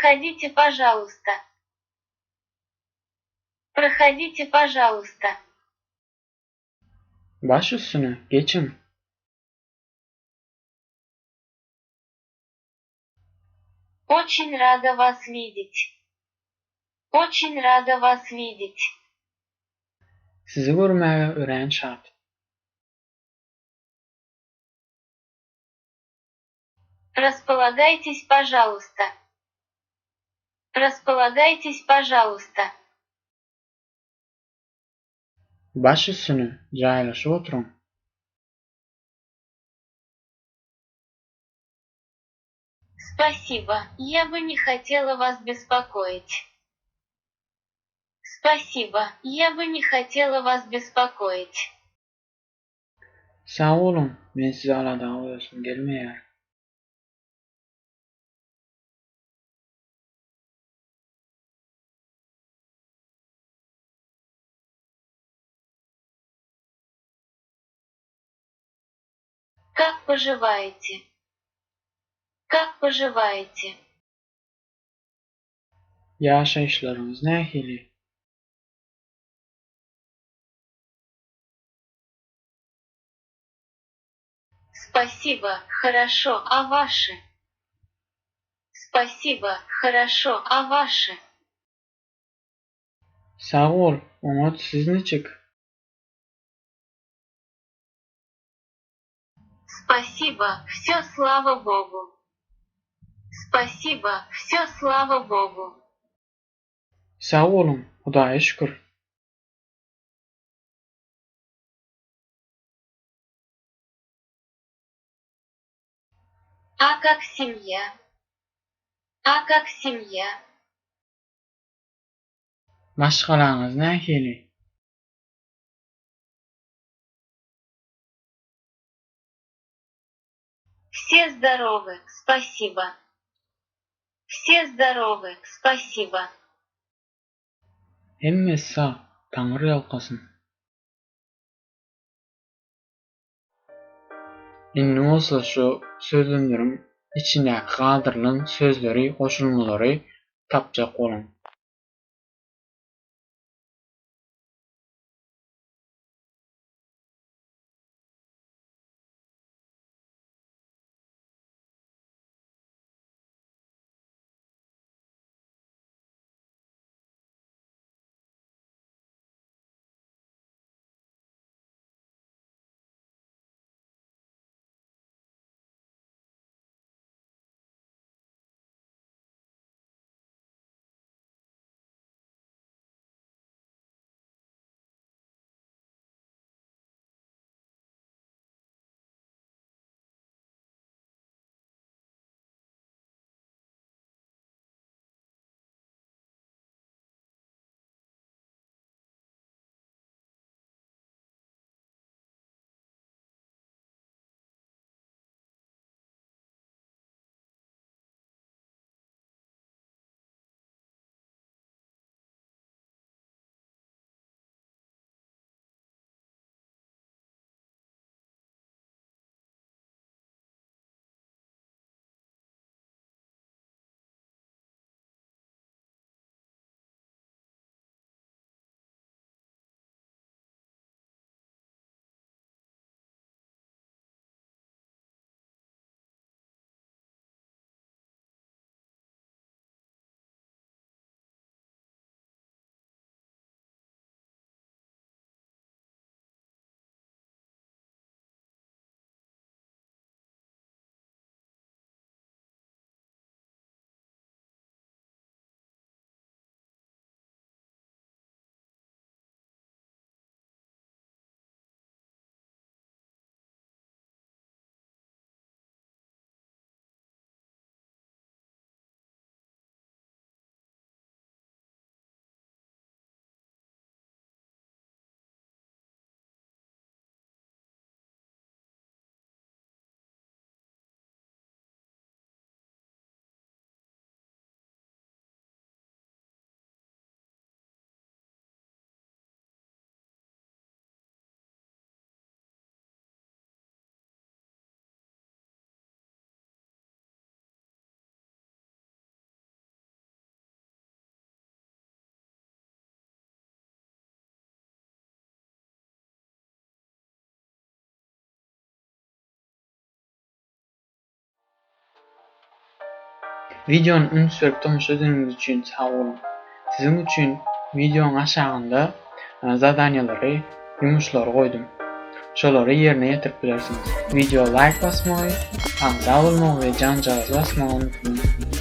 Проходите, пожалуйста. Проходите, пожалуйста. Baş üstüne, geçin. Очень рада вас видеть. Очень рада вас видеть. Sizi görmäge ören şat. Располагайтесь, пожалуйста. Располагайтесь, пожалуйста. Baş üstüne, jaýlaşyp oturuň. Спасибо, я бы не хотела вас беспокоить. Спасибо, я бы не хотела вас беспокоить. Sağ olun, men sizi aladagy goýasym gelmeýär. Как поживаете? Как поживаете? Ýaşaýyşlaryňyz nähili? Спасибо, хорошо, а ваши? Спасибо, хорошо, а ваши? Sağ ol, oňa siz niçik? Спасибо, все слава Богу. Спасибо, все слава Богу. Sağ olun, Hudaýa şükür. А как семья? А как семья? Başgalaňyz nähili? Все здоровы, спасибо. Все здоровы, спасибо. Hemmesi sağ, Taňry ýalkasyn. Inni bolsa şu sözlemleriň içindäki galdyrylan sözleri, goşulmalary tapjak boluň. Videonun üns verip tomuşa ediniz üçün sağ olun. Sizin üçün videonun aşağında zadanyalary, yumuşlary koydum. Şolary yerine ýetirip bilersiniz. Video like basmagy, abone bolmagy we jan-jagys basmagy unutmayın.